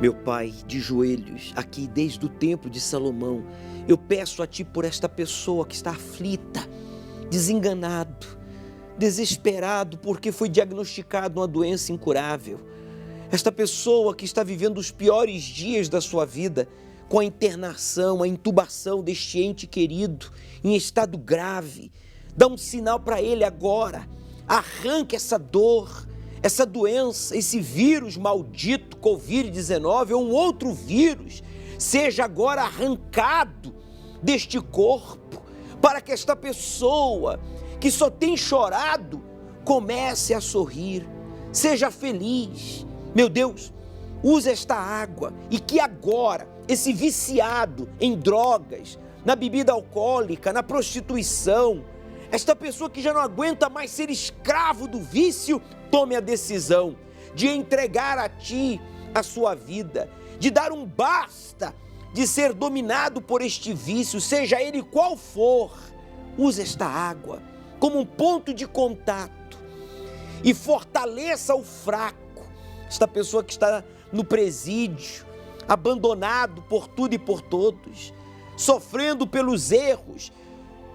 Meu Pai, de joelhos, aqui desde o templo de Salomão, eu peço a Ti por esta pessoa que está aflita, desenganado, desesperado porque foi diagnosticado uma doença incurável. Esta pessoa que está vivendo os piores dias da sua vida, com a internação, a intubação deste ente querido, em estado grave. Dá um sinal para ele agora, arranque essa dor, essa doença, esse vírus maldito, Covid-19 ou um outro vírus, seja agora arrancado deste corpo, para que esta pessoa que só tem chorado, comece a sorrir, seja feliz. Meu Deus, use esta água e que agora esse viciado em drogas, na bebida alcoólica, na prostituição, esta pessoa que já não aguenta mais ser escravo do vício, tome a decisão de entregar a Ti a sua vida, de dar um basta, de ser dominado por este vício, seja ele qual for. Use esta água como um ponto de contato e fortaleça o fraco, esta pessoa que está no presídio, abandonado por tudo e por todos, sofrendo pelos erros,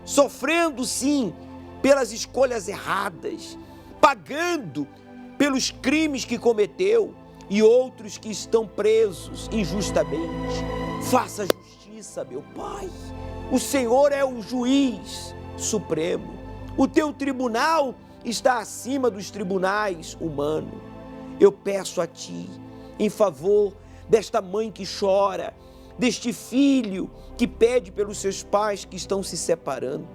sofrendo sim pelas escolhas erradas, pagando pelos crimes que cometeu e outros que estão presos injustamente. Faça justiça, meu Pai. O Senhor é o juiz supremo. O Teu tribunal está acima dos tribunais humanos. Eu peço a Ti, em favor desta mãe que chora, deste filho que pede pelos seus pais que estão se separando.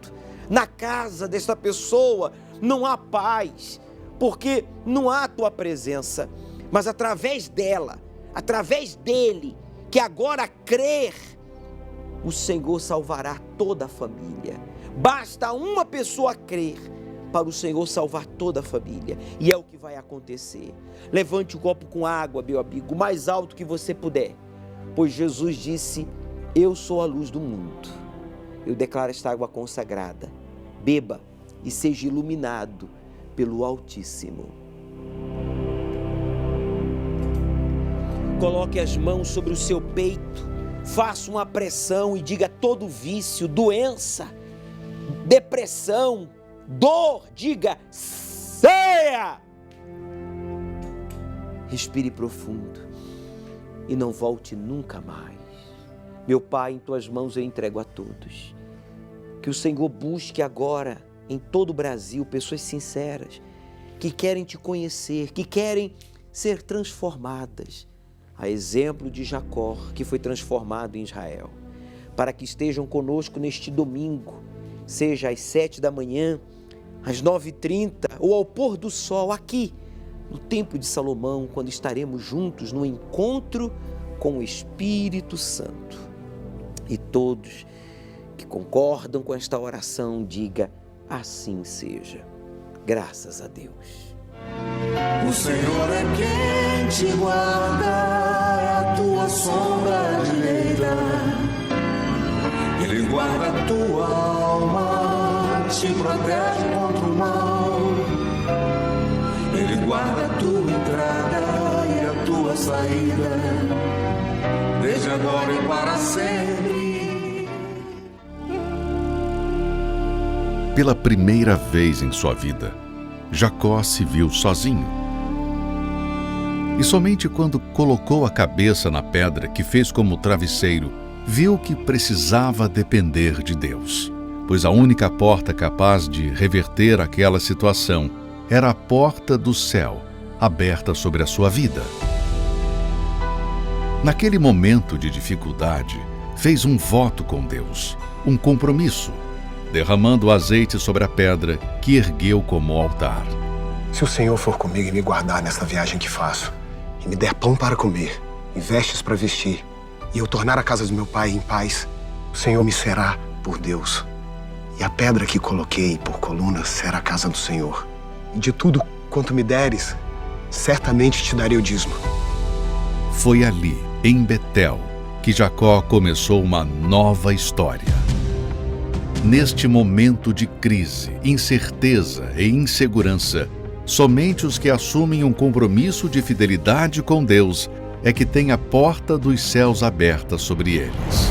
Na casa desta pessoa não há paz, porque não há a Tua presença, mas através dela, através dele, que agora crer, o Senhor salvará toda a família. Basta uma pessoa crer para o Senhor salvar toda a família, e é o que vai acontecer. Levante o copo com água, meu amigo, o mais alto que você puder, pois Jesus disse: eu sou a luz do mundo. Eu declaro esta água consagrada. Beba e seja iluminado pelo Altíssimo. Coloque as mãos sobre o seu peito, faça uma pressão e diga: todo vício, doença, depressão, dor, diga: saia! Respire profundo e não volte nunca mais. Meu Pai, em Tuas mãos eu entrego a todos. Que o Senhor busque agora em todo o Brasil pessoas sinceras, que querem Te conhecer, que querem ser transformadas, a exemplo de Jacó, que foi transformado em Israel, para que estejam conosco neste domingo, seja às 7 da manhã, às 9h30 ou ao pôr do sol, aqui no Templo de Salomão, quando estaremos juntos no encontro com o Espírito Santo. E todos que concordam com esta oração, diga: assim seja. Graças a Deus. O Senhor é quem te guarda, é a tua sombra direita. Ele guarda a tua alma, te protege contra o mal. Ele guarda a tua entrada e a tua saída, desde agora e para sempre. Pela primeira vez em sua vida, Jacó se viu sozinho. E somente quando colocou a cabeça na pedra que fez como travesseiro, viu que precisava depender de Deus, pois a única porta capaz de reverter aquela situação era a porta do céu, aberta sobre a sua vida. Naquele momento de dificuldade, fez um voto com Deus, um compromisso, derramando azeite sobre a pedra que ergueu como altar. Se o Senhor for comigo e me guardar nesta viagem que faço, e me der pão para comer, e vestes para vestir, e eu tornar a casa do meu pai em paz, o Senhor me será por Deus. E a pedra que coloquei por coluna será a casa do Senhor. E de tudo quanto me deres, certamente te darei o dízimo. Foi ali, em Betel, que Jacó começou uma nova história. Neste momento de crise, incerteza e insegurança, somente os que assumem um compromisso de fidelidade com Deus é que tem a porta dos céus aberta sobre eles.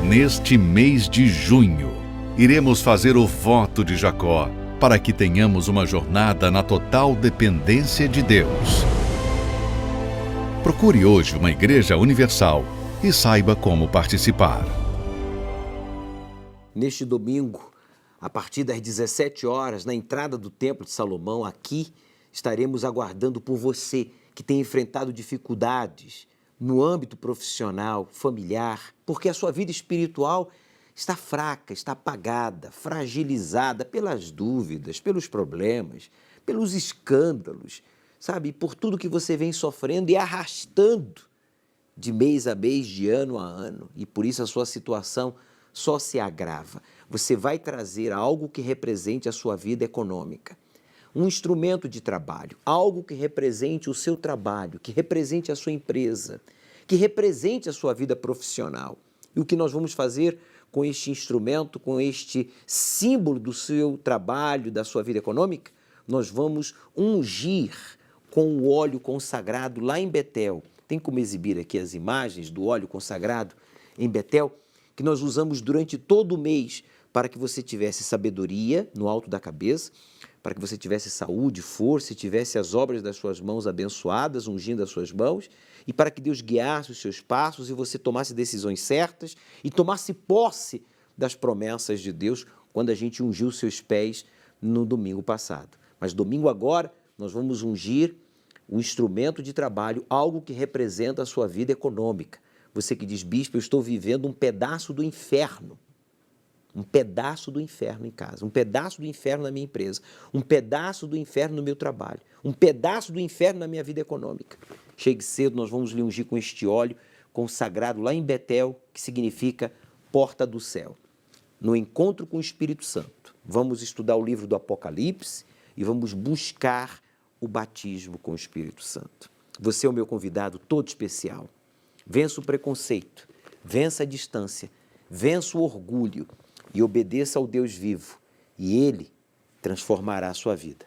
Neste mês de junho, iremos fazer o voto de Jacó, para que tenhamos uma jornada na total dependência de Deus. Procure hoje uma igreja universal e saiba como participar. Neste domingo, a partir das 17 horas, na entrada do Templo de Salomão, aqui estaremos aguardando por você que tem enfrentado dificuldades no âmbito profissional, familiar, porque a sua vida espiritual está fraca, está apagada, fragilizada pelas dúvidas, pelos problemas, pelos escândalos, sabe? Por tudo que você vem sofrendo e arrastando de mês a mês, de ano a ano. E por isso a sua situação só se agrava. Você vai trazer algo que represente a sua vida econômica. Um instrumento de trabalho, algo que represente o seu trabalho, que represente a sua empresa, que represente a sua vida profissional. E o que nós vamos fazer com este instrumento, com este símbolo do seu trabalho, da sua vida econômica? Nós vamos ungir com o óleo consagrado lá em Betel. Tem como exibir aqui as imagens do óleo consagrado em Betel, que nós usamos durante todo o mês para que você tivesse sabedoria no alto da cabeça, para que você tivesse saúde, força e tivesse as obras das suas mãos abençoadas, ungindo as suas mãos, e para que Deus guiasse os seus passos e você tomasse decisões certas e tomasse posse das promessas de Deus quando a gente ungiu os seus pés no domingo passado. Mas domingo agora nós vamos ungir o instrumento de trabalho, algo que representa a sua vida econômica. Você que diz, bispo, eu estou vivendo um pedaço do inferno. Um pedaço do inferno em casa, um pedaço do inferno na minha empresa, um pedaço do inferno no meu trabalho, um pedaço do inferno na minha vida econômica. Chegue cedo, nós vamos lhe ungir com este óleo consagrado lá em Betel, que significa porta do céu. No encontro com o Espírito Santo, vamos estudar o livro do Apocalipse e vamos buscar o batismo com o Espírito Santo. Você é o meu convidado todo especial. Vença o preconceito, vença a distância, vença o orgulho e obedeça ao Deus vivo, e Ele transformará a sua vida.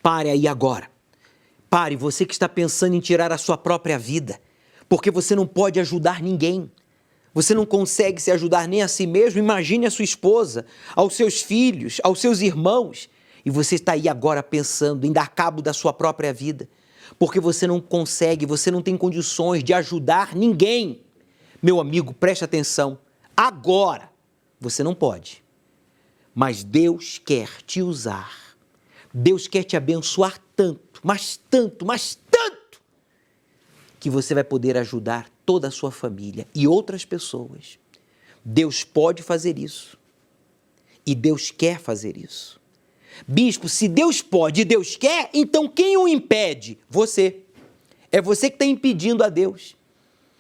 Pare aí agora. Pare, você que está pensando em tirar a sua própria vida, porque você não pode ajudar ninguém. Você não consegue se ajudar nem a si mesmo. Imagine a sua esposa, aos seus filhos, aos seus irmãos. E você está aí agora pensando em dar cabo da sua própria vida, porque você não consegue, você não tem condições de ajudar ninguém. Meu amigo, preste atenção. Agora você não pode, mas Deus quer te usar. Deus quer te abençoar tanto, mas tanto, mas tanto, que você vai poder ajudar toda a sua família e outras pessoas. Deus pode fazer isso. E Deus quer fazer isso. Bispo, se Deus pode e Deus quer, então quem o impede? Você. É você que está impedindo a Deus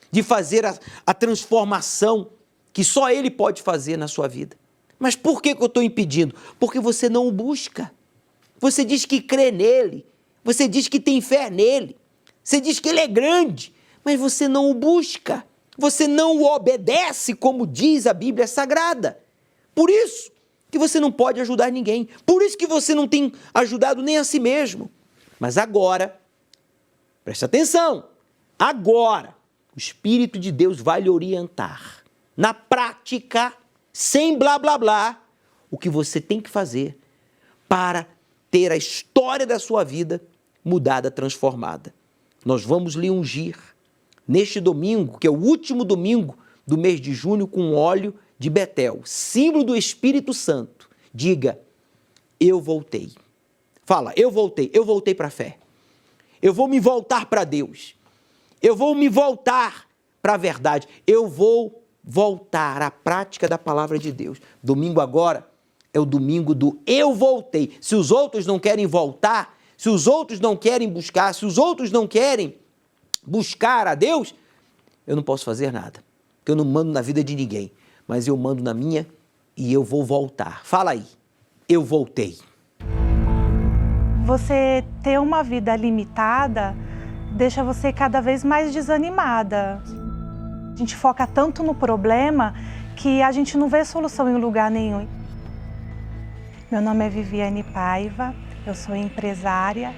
de fazer a transformação que só Ele pode fazer na sua vida. Mas por que eu estou impedindo? Porque você não o busca. Você diz que crê nele, você diz que tem fé nele, você diz que ele é grande, mas você não o busca, você não o obedece, como diz a Bíblia Sagrada. Por isso que você não pode ajudar ninguém, por isso que você não tem ajudado nem a si mesmo. Mas agora, preste atenção, agora o Espírito de Deus vai lhe orientar, na prática, sem blá blá blá, o que você tem que fazer para ter a história da sua vida mudada, transformada. Nós vamos lhe ungir neste domingo, que é o último domingo do mês de junho, com óleo de Betel, símbolo do Espírito Santo. Diga, eu voltei. Fala, eu voltei para a fé. Eu vou me voltar para Deus. Eu vou me voltar para a verdade. Eu vou voltar à prática da palavra de Deus. Domingo agora é o domingo do eu voltei. Se os outros não querem voltar, se os outros não querem buscar, se os outros não querem buscar a Deus, eu não posso fazer nada. Porque eu não mando na vida de ninguém, mas eu mando na minha e eu vou voltar. Fala aí, eu voltei. Você ter uma vida limitada deixa você cada vez mais desanimada. A gente foca tanto no problema que a gente não vê solução em lugar nenhum. Meu nome é Viviane Paiva, eu sou empresária.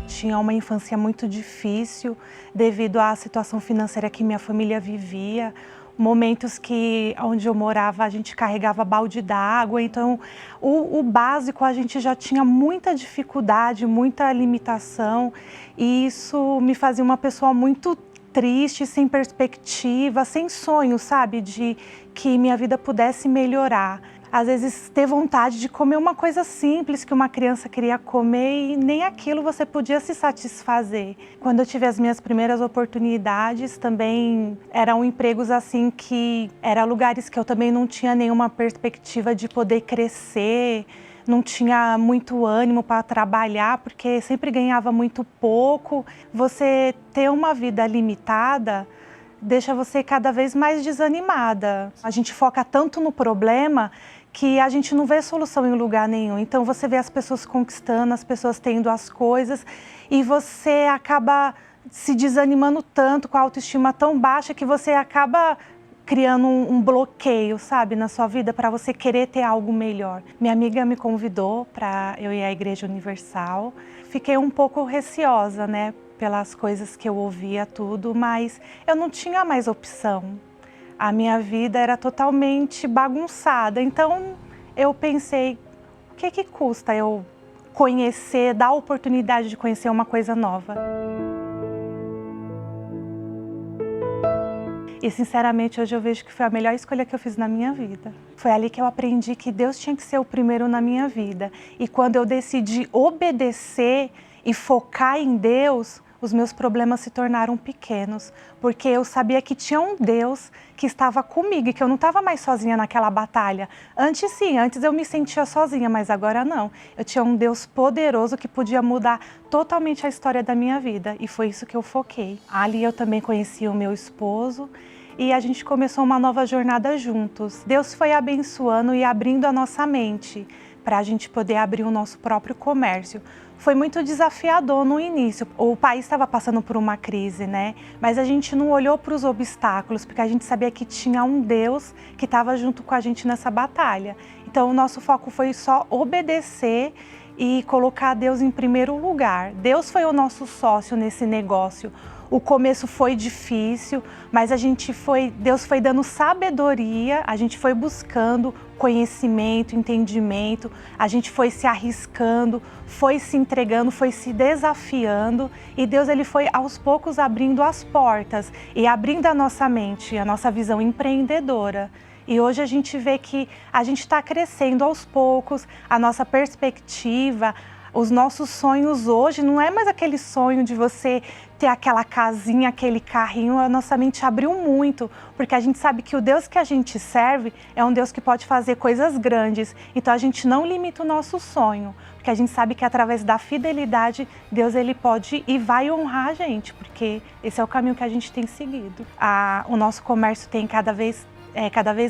Tinha uma infância muito difícil devido à situação financeira que minha família vivia. Momentos que onde eu morava a gente carregava balde d'água, então o básico a gente já tinha muita dificuldade, muita limitação, e isso me fazia uma pessoa muito triste, sem perspectiva, sem sonho, sabe, de que minha vida pudesse melhorar. Às vezes ter vontade de comer uma coisa simples que uma criança queria comer e nem aquilo você podia se satisfazer. Quando eu tive as minhas primeiras oportunidades, também eram empregos assim que eram lugares que eu também não tinha nenhuma perspectiva de poder crescer, não tinha muito ânimo para trabalhar, porque sempre ganhava muito pouco. Você ter uma vida limitada deixa você cada vez mais desanimada. A gente foca tanto no problema que a gente não vê solução em lugar nenhum. Então você vê as pessoas conquistando, as pessoas tendo as coisas e você acaba se desanimando tanto, com a autoestima tão baixa, que você acaba criando um bloqueio, sabe, na sua vida para você querer ter algo melhor. Minha amiga me convidou para eu ir à Igreja Universal. Fiquei um pouco receosa, né, pelas coisas que eu ouvia tudo, mas eu não tinha mais opção. A minha vida era totalmente bagunçada, então eu pensei, o que custa eu conhecer, dar a oportunidade de conhecer uma coisa nova? E sinceramente hoje eu vejo que foi a melhor escolha que eu fiz na minha vida. Foi ali que eu aprendi que Deus tinha que ser o primeiro na minha vida. E quando eu decidi obedecer e focar em Deus, os meus problemas se tornaram pequenos, porque eu sabia que tinha um Deus que estava comigo e que eu não estava mais sozinha naquela batalha. Antes sim, antes eu me sentia sozinha, mas agora não. Eu tinha um Deus poderoso que podia mudar totalmente a história da minha vida e foi isso que eu foquei. Ali eu também conheci o meu esposo e a gente começou uma nova jornada juntos. Deus foi abençoando e abrindo a nossa mente para a gente poder abrir o nosso próprio comércio. Foi muito desafiador no início. O país estava passando por uma crise, né? Mas a gente não olhou para os obstáculos, porque a gente sabia que tinha um Deus que estava junto com a gente nessa batalha. Então, o nosso foco foi só obedecer e colocar Deus em primeiro lugar. Deus foi o nosso sócio nesse negócio. O começo foi difícil, mas Deus foi dando sabedoria, a gente foi buscando conhecimento, entendimento, a gente foi se arriscando, foi se entregando, foi se desafiando, e Deus ele foi aos poucos abrindo as portas e abrindo a nossa mente, a nossa visão empreendedora. E hoje a gente vê que a gente está crescendo aos poucos, a nossa perspectiva, os nossos sonhos hoje não é mais aquele sonho de você ter aquela casinha, aquele carrinho. A nossa mente abriu muito, porque a gente sabe que o Deus que a gente serve é um Deus que pode fazer coisas grandes. Então a gente não limita o nosso sonho, porque a gente sabe que através da fidelidade, Deus ele pode e vai honrar a gente, porque esse é o caminho que a gente tem seguido. O nosso comércio tem cada vez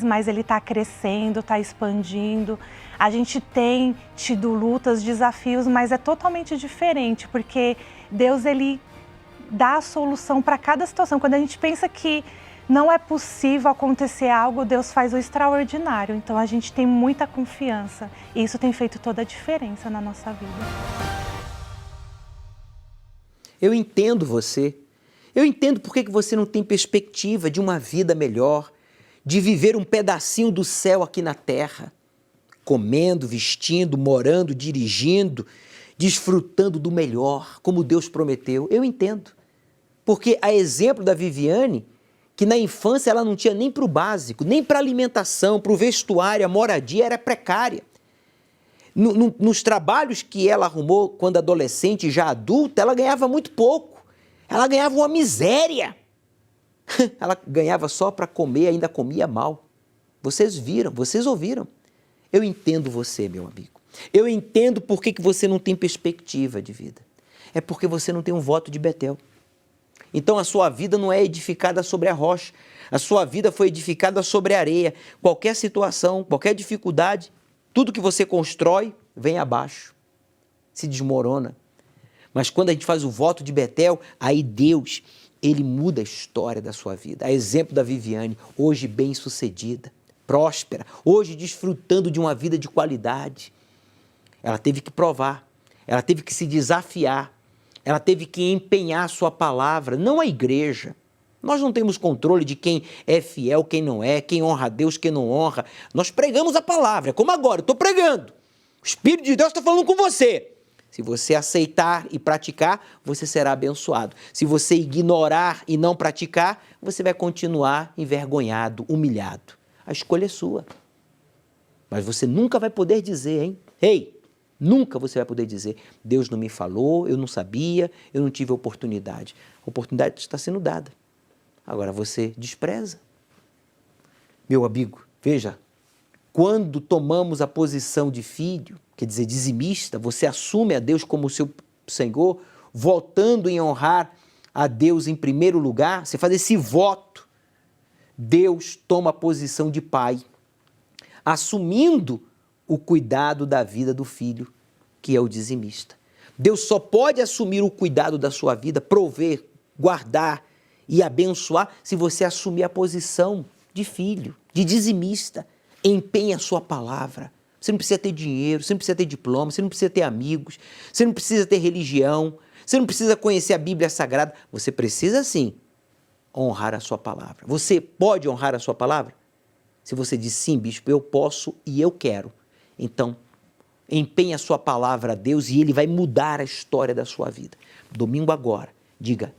mais ele está crescendo, está expandindo. A gente tem tido lutas, desafios, mas é totalmente diferente, porque Deus ele dá a solução para cada situação. Quando a gente pensa que não é possível acontecer algo, Deus faz o extraordinário. Então a gente tem muita confiança e isso tem feito toda a diferença na nossa vida. Eu entendo você. Eu entendo por que você não tem perspectiva de uma vida melhor, de viver um pedacinho do céu aqui na terra, comendo, vestindo, morando, dirigindo, desfrutando do melhor, como Deus prometeu. Eu entendo. Porque a exemplo da Viviane, que na infância ela não tinha nem para o básico, nem para a alimentação, para o vestuário, a moradia era precária. Nos trabalhos que ela arrumou quando adolescente e já adulta, ela ganhava muito pouco. Ela ganhava uma miséria. Ela ganhava só para comer, ainda comia mal. Vocês viram, vocês ouviram. Eu entendo você, meu amigo. Eu entendo por que você não tem perspectiva de vida. É porque você não tem um voto de Betel. Então a sua vida não é edificada sobre a rocha. A sua vida foi edificada sobre a areia. Qualquer situação, qualquer dificuldade, tudo que você constrói vem abaixo, se desmorona. Mas quando a gente faz o voto de Betel, aí Deus, ele muda a história da sua vida. A exemplo da Viviane, hoje bem-sucedida, próspera, hoje desfrutando de uma vida de qualidade. Ela teve que provar, ela teve que se desafiar, ela teve que empenhar a sua palavra, não a igreja. Nós não temos controle de quem é fiel, quem não é, quem honra a Deus, quem não honra. Nós pregamos a palavra, como agora, eu estou pregando. O Espírito de Deus está falando com você. Se você aceitar e praticar, você será abençoado. Se você ignorar e não praticar, você vai continuar envergonhado, humilhado. A escolha é sua. Mas você nunca vai poder dizer, hein? Ei, nunca você vai poder dizer, Deus não me falou, eu não sabia, eu não tive oportunidade. A oportunidade está sendo dada. Agora você despreza. Meu amigo, veja, quando tomamos a posição de filho, quer dizer, dizimista, você assume a Deus como seu Senhor, voltando em honrar a Deus em primeiro lugar, você faz esse voto, Deus toma a posição de pai, assumindo o cuidado da vida do filho, que é o dizimista. Deus só pode assumir o cuidado da sua vida, prover, guardar e abençoar, se você assumir a posição de filho, de dizimista. Empenhe a sua palavra. Você não precisa ter dinheiro, você não precisa ter diploma, você não precisa ter amigos, você não precisa ter religião, você não precisa conhecer a Bíblia Sagrada. Você precisa, sim, honrar a sua palavra. Você pode honrar a sua palavra? Se você diz, sim, bispo, eu posso e eu quero. Então, empenhe a sua palavra a Deus e Ele vai mudar a história da sua vida. Domingo agora, diga,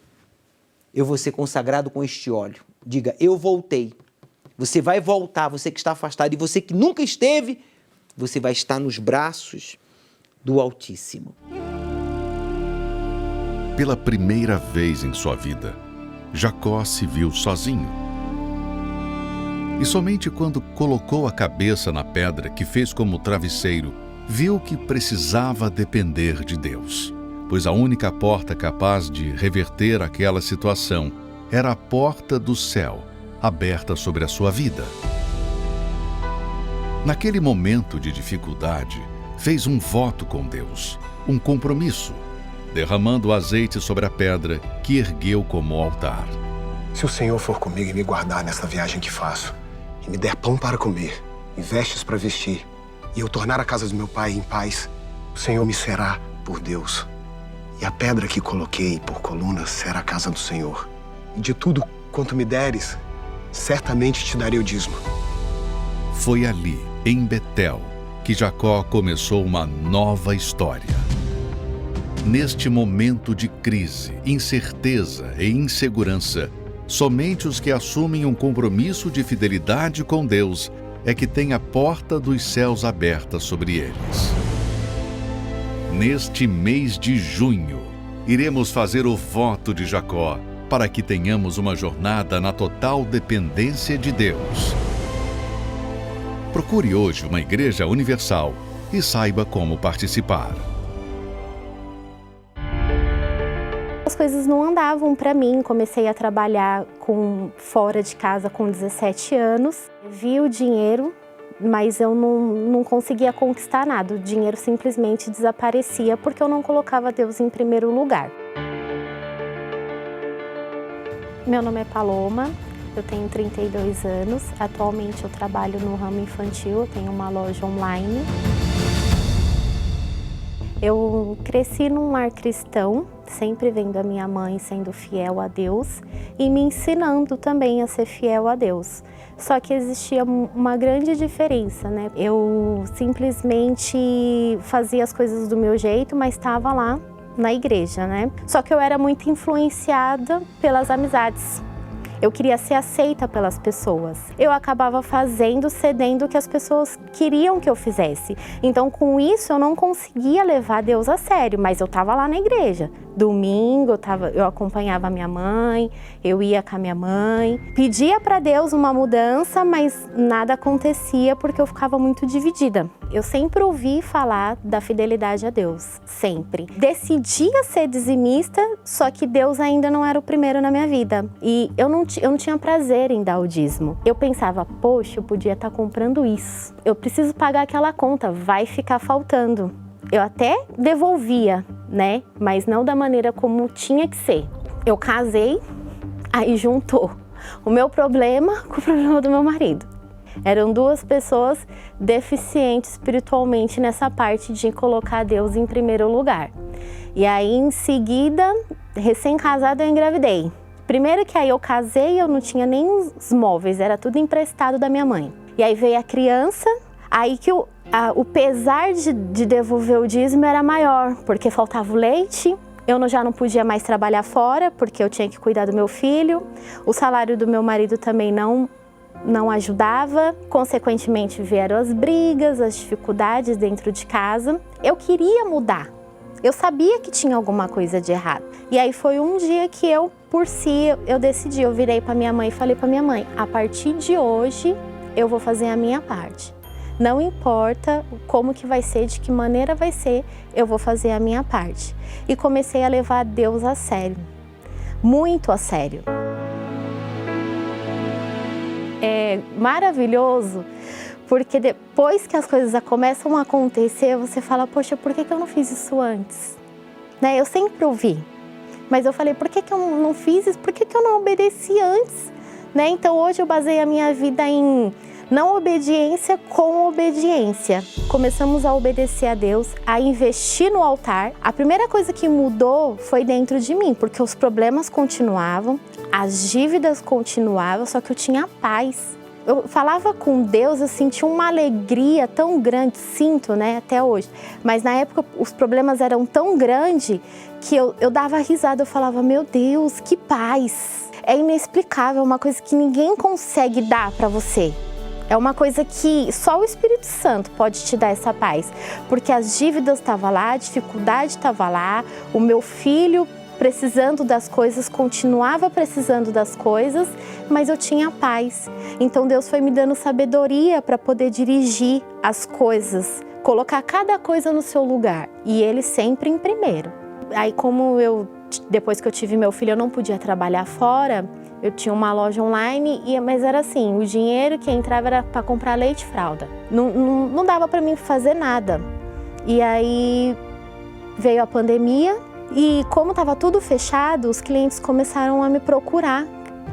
eu vou ser consagrado com este óleo. Diga, eu voltei. Você vai voltar, você que está afastado, e você que nunca esteve, você vai estar nos braços do Altíssimo. Pela primeira vez em sua vida, Jacó se viu sozinho. E somente quando colocou a cabeça na pedra que fez como travesseiro, viu que precisava depender de Deus, pois a única porta capaz de reverter aquela situação era a porta do céu, aberta sobre a sua vida. Naquele momento de dificuldade, fez um voto com Deus, um compromisso, derramando azeite sobre a pedra que ergueu como altar. Se o Senhor for comigo e me guardar nessa viagem que faço, e me der pão para comer, e vestes para vestir, e eu tornar a casa do meu pai em paz, o Senhor me será por Deus. E a pedra que coloquei por coluna será a casa do Senhor. E de tudo quanto me deres, certamente te darei o dízimo. Foi ali, em Betel, que Jacó começou uma nova história. Neste momento de crise, incerteza e insegurança, somente os que assumem um compromisso de fidelidade com Deus é que têm a porta dos céus aberta sobre eles. Neste mês de junho, iremos fazer o voto de Jacó para que tenhamos uma jornada na total dependência de Deus. Procure hoje uma igreja universal e saiba como participar. As coisas não andavam para mim, comecei a trabalhar fora de casa com 17 anos. Vi o dinheiro, mas eu não conseguia conquistar nada. O dinheiro simplesmente desaparecia porque eu não colocava Deus em primeiro lugar. Meu nome é Paloma, eu tenho 32 anos. Atualmente eu trabalho no ramo infantil, eu tenho uma loja online. Eu cresci num lar cristão, sempre vendo a minha mãe sendo fiel a Deus e me ensinando também a ser fiel a Deus. Só que existia uma grande diferença, né? Eu simplesmente fazia as coisas do meu jeito, mas estava lá na igreja, né? Só que eu era muito influenciada pelas amizades. Eu queria ser aceita pelas pessoas. Eu acabava cedendo o que as pessoas queriam que eu fizesse. Então, com isso, eu não conseguia levar Deus a sério, mas eu estava lá na igreja. Domingo, eu acompanhava a minha mãe, eu ia com a minha mãe. Pedia para Deus uma mudança, mas nada acontecia porque eu ficava muito dividida. Eu sempre ouvi falar da fidelidade a Deus, sempre. Decidia ser dizimista, só que Deus ainda não era o primeiro na minha vida. E eu não tinha prazer em dar o dízimo. Eu pensava, poxa, eu podia estar comprando isso. Eu preciso pagar aquela conta, vai ficar faltando. Eu até devolvia, né? Mas não da maneira como tinha que ser. Eu casei, aí juntou o meu problema com o problema do meu marido. Eram duas pessoas deficientes espiritualmente nessa parte de colocar Deus em primeiro lugar. E aí, em seguida, recém-casada, eu engravidei. Primeiro que aí eu casei, eu não tinha nem os móveis, era tudo emprestado da minha mãe. E aí veio a criança, aí que o pesar de devolver o dízimo era maior, porque faltava o leite, eu já não podia mais trabalhar fora, porque eu tinha que cuidar do meu filho, o salário do meu marido também não ajudava, consequentemente vieram as brigas, as dificuldades dentro de casa. Eu queria mudar, eu sabia que tinha alguma coisa de errado. E aí foi um dia que eu decidi, eu virei para minha mãe e falei para minha mãe, a partir de hoje eu vou fazer a minha parte. Não importa como que vai ser, de que maneira vai ser, eu vou fazer a minha parte. E comecei a levar Deus a sério, muito a sério. É maravilhoso, porque depois que as coisas começam a acontecer, você fala, poxa, por que eu não fiz isso antes? Né? Eu sempre ouvi, mas eu falei, por que eu não fiz isso? Por que eu não obedeci antes? Né? Então hoje eu baseio a minha vida em não obediência com obediência. Começamos a obedecer a Deus, a investir no altar. A primeira coisa que mudou foi dentro de mim, porque os problemas continuavam, as dívidas continuavam, só que eu tinha paz. Eu falava com Deus, eu sentia uma alegria tão grande, sinto, né, até hoje. Mas na época os problemas eram tão grandes que eu dava risada, eu falava, meu Deus, que paz. É inexplicável, é uma coisa que ninguém consegue dar para você. É uma coisa que só o Espírito Santo pode te dar essa paz, porque as dívidas estavam lá, a dificuldade estava lá, o meu filho precisando das coisas, continuava precisando das coisas, mas eu tinha paz. Então Deus foi me dando sabedoria para poder dirigir as coisas, colocar cada coisa no seu lugar e Ele sempre em primeiro. Aí como depois que eu tive meu filho, eu não podia trabalhar fora, eu tinha uma loja online, mas era assim, o dinheiro que entrava era para comprar leite e fralda. Não dava para mim fazer nada. E aí veio a pandemia e como estava tudo fechado, os clientes começaram a me procurar.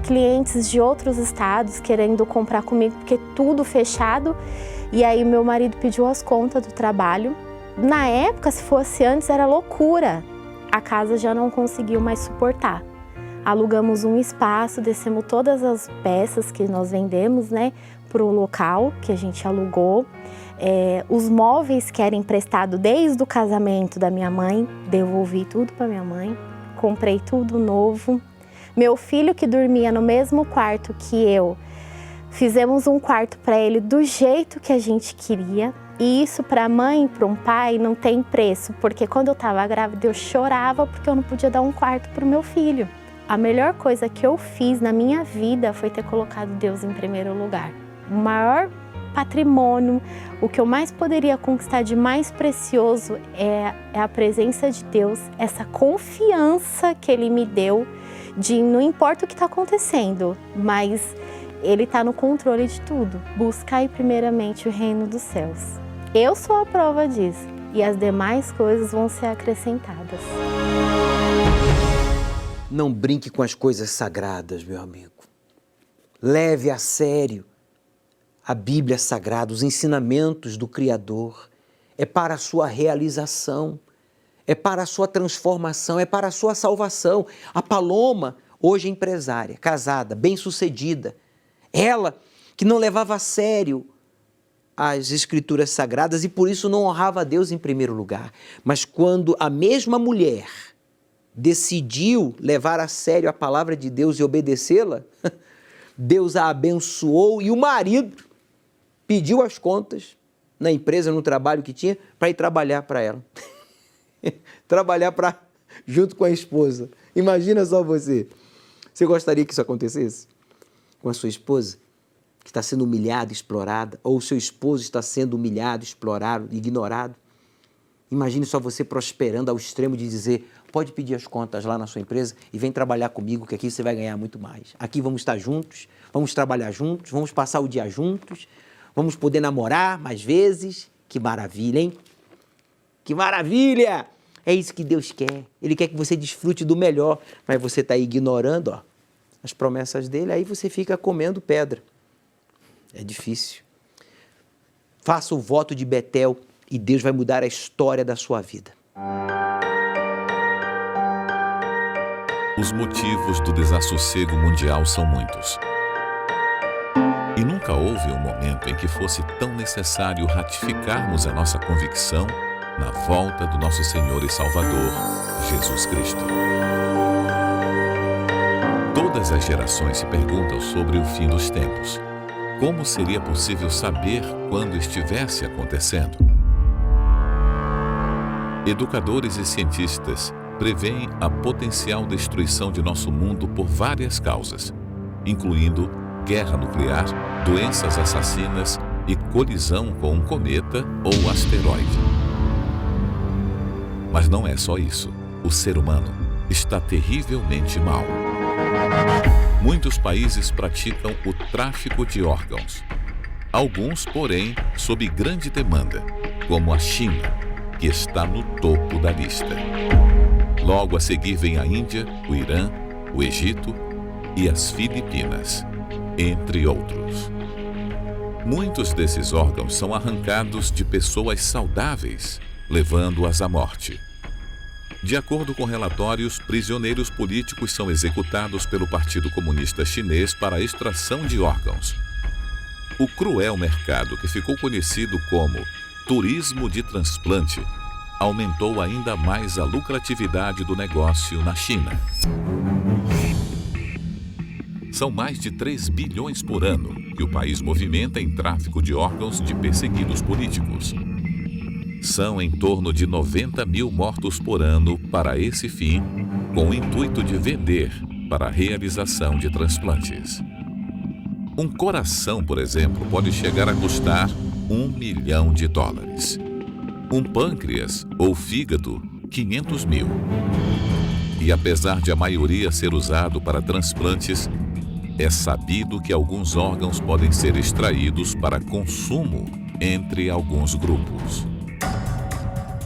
Clientes de outros estados querendo comprar comigo, porque tudo fechado. E aí meu marido pediu as contas do trabalho. Na época, se fosse antes, era loucura. A casa já não conseguiu mais suportar. Alugamos um espaço, descemos todas as peças que nós vendemos, né, para o local que a gente alugou. Os móveis que eram emprestados desde o casamento da minha mãe, devolvi tudo para minha mãe. Comprei tudo novo. Meu filho, que dormia no mesmo quarto que eu, fizemos um quarto para ele do jeito que a gente queria. E isso para a mãe e para um pai não tem preço, porque quando eu estava grávida eu chorava porque eu não podia dar um quarto para o meu filho. A melhor coisa que eu fiz na minha vida foi ter colocado Deus em primeiro lugar. O maior patrimônio, o que eu mais poderia conquistar de mais precioso é a presença de Deus, essa confiança que Ele me deu de não importa o que está acontecendo, mas Ele está no controle de tudo. Buscai primeiramente o reino dos céus. Eu sou a prova disso e as demais coisas vão ser acrescentadas. Não brinque com as coisas sagradas, meu amigo. Leve a sério a Bíblia Sagrada, os ensinamentos do Criador. É para a sua realização, é para a sua transformação, é para a sua salvação. A Paloma, hoje empresária, casada, bem-sucedida, ela que não levava a sério as Escrituras Sagradas e por isso não honrava a Deus em primeiro lugar. Mas quando a mesma mulher decidiu levar a sério a palavra de Deus e obedecê-la, Deus a abençoou e o marido pediu as contas na empresa, no trabalho que tinha, para ir trabalhar para ela. Trabalhar junto com a esposa. Imagina só você. Você gostaria que isso acontecesse com a sua esposa, que está sendo humilhada, explorada, ou o seu esposo está sendo humilhado, explorado, ignorado? Imagine só você prosperando ao extremo de dizer: pode pedir as contas lá na sua empresa e vem trabalhar comigo, que aqui você vai ganhar muito mais. Aqui vamos estar juntos, vamos trabalhar juntos, vamos passar o dia juntos, vamos poder namorar mais vezes. Que maravilha, hein? Que maravilha! É isso que Deus quer. Ele quer que você desfrute do melhor, mas você está ignorando as promessas dele, aí você fica comendo pedra. É difícil. Faça o voto de Betel e Deus vai mudar a história da sua vida. Os motivos do desassossego mundial são muitos. E nunca houve um momento em que fosse tão necessário ratificarmos a nossa convicção na volta do nosso Senhor e Salvador, Jesus Cristo. Todas as gerações se perguntam sobre o fim dos tempos. Como seria possível saber quando estivesse acontecendo? Educadores e cientistas preveem a potencial destruição de nosso mundo por várias causas, incluindo guerra nuclear, doenças assassinas e colisão com um cometa ou asteroide. Mas não é só isso. O ser humano está terrivelmente mal. Muitos países praticam o tráfico de órgãos. Alguns, porém, sob grande demanda, como a China, que está no topo da lista. Logo a seguir vem a Índia, o Irã, o Egito e as Filipinas, entre outros. Muitos desses órgãos são arrancados de pessoas saudáveis, levando-as à morte. De acordo com relatórios, prisioneiros políticos são executados pelo Partido Comunista Chinês para a extração de órgãos. O cruel mercado, que ficou conhecido como turismo de transplante, aumentou ainda mais a lucratividade do negócio na China. São mais de 3 bilhões por ano que o país movimenta em tráfico de órgãos de perseguidos políticos. São em torno de 90 mil mortos por ano para esse fim, com o intuito de vender para a realização de transplantes. Um coração, por exemplo, pode chegar a custar $1 milhão. Um pâncreas ou fígado, 500 mil. E apesar de a maioria ser usado para transplantes, é sabido que alguns órgãos podem ser extraídos para consumo entre alguns grupos.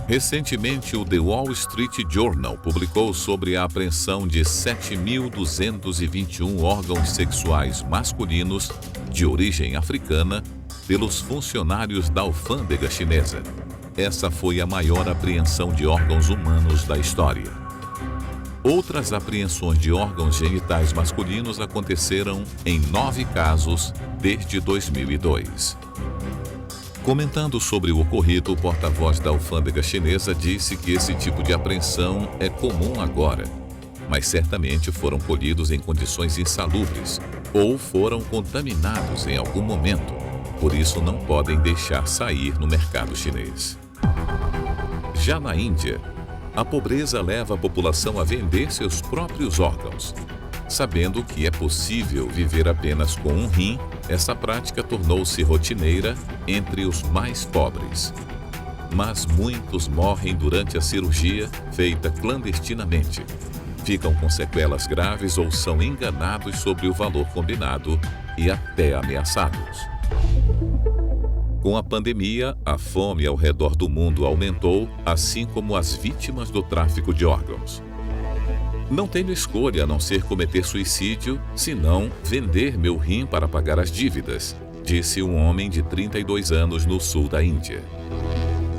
Recentemente, o The Wall Street Journal publicou sobre a apreensão de 7.221 órgãos sexuais masculinos de origem africana pelos funcionários da alfândega chinesa. Essa foi a maior apreensão de órgãos humanos da história. Outras apreensões de órgãos genitais masculinos aconteceram em 9 casos desde 2002. Comentando sobre o ocorrido, o porta-voz da alfândega chinesa disse que esse tipo de apreensão é comum agora, mas certamente foram colhidos em condições insalubres ou foram contaminados em algum momento, por isso não podem deixar sair no mercado chinês. Já na Índia, a pobreza leva a população a vender seus próprios órgãos. Sabendo que é possível viver apenas com um rim, essa prática tornou-se rotineira entre os mais pobres. Mas muitos morrem durante a cirurgia feita clandestinamente. Ficam com sequelas graves ou são enganados sobre o valor combinado e até ameaçados. Com a pandemia, a fome ao redor do mundo aumentou, assim como as vítimas do tráfico de órgãos. Não tenho escolha a não ser cometer suicídio, senão vender meu rim para pagar as dívidas, disse um homem de 32 anos no sul da Índia.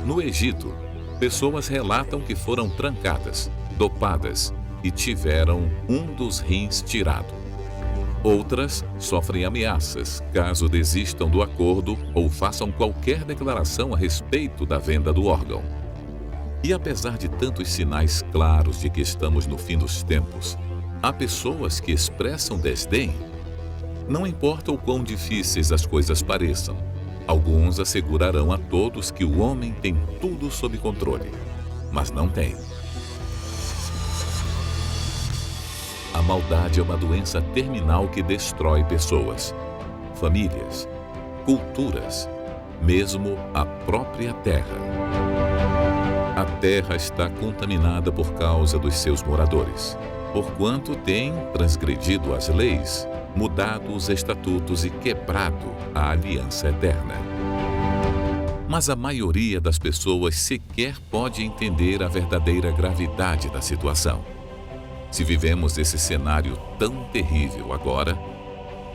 No Egito, pessoas relatam que foram trancadas, dopadas e tiveram um dos rins tirado. Outras sofrem ameaças caso desistam do acordo ou façam qualquer declaração a respeito da venda do órgão. E apesar de tantos sinais claros de que estamos no fim dos tempos, há pessoas que expressam desdém. Não importa o quão difíceis as coisas pareçam, alguns assegurarão a todos que o homem tem tudo sob controle, mas não tem. A maldade é uma doença terminal que destrói pessoas, famílias, culturas, mesmo a própria terra. A terra está contaminada por causa dos seus moradores, porquanto têm transgredido as leis, mudado os estatutos e quebrado a aliança eterna. Mas a maioria das pessoas sequer pode entender a verdadeira gravidade da situação. Se vivemos esse cenário tão terrível agora,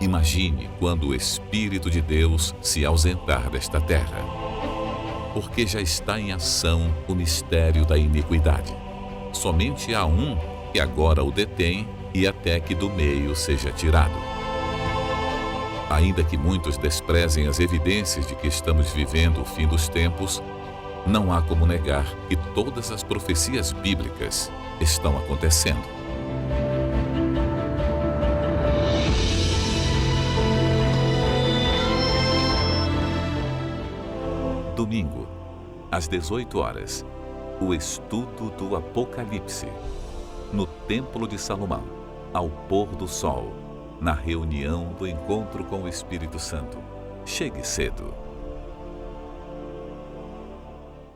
imagine quando o Espírito de Deus se ausentar desta terra. Porque já está em ação o mistério da iniquidade. Somente há um que agora o detém e até que do meio seja tirado. Ainda que muitos desprezem as evidências de que estamos vivendo o fim dos tempos, não há como negar que todas as profecias bíblicas estão acontecendo. Domingo, às 18 horas, o estudo do Apocalipse, no Templo de Salomão, ao pôr do sol, na reunião do encontro com o Espírito Santo. Chegue cedo.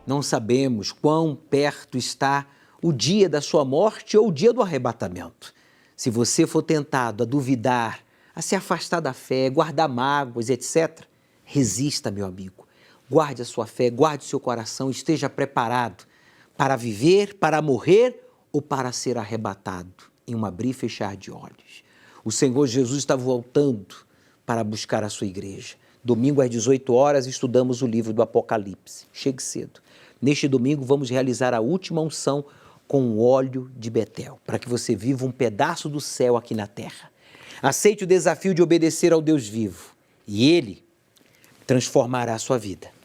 Não sabemos quão perto está o dia da sua morte ou o dia do arrebatamento. Se você for tentado a duvidar, a se afastar da fé, guardar mágoas, etc., resista, meu amigo. Guarde a sua fé, guarde o seu coração, esteja preparado para viver, para morrer ou para ser arrebatado em um abrir e fechar de olhos. O Senhor Jesus está voltando para buscar a sua igreja. Domingo às 18 horas estudamos o livro do Apocalipse. Chegue cedo. Neste domingo vamos realizar a última unção com o óleo de Betel, para que você viva um pedaço do céu aqui na terra. Aceite o desafio de obedecer ao Deus vivo e Ele transformará a sua vida.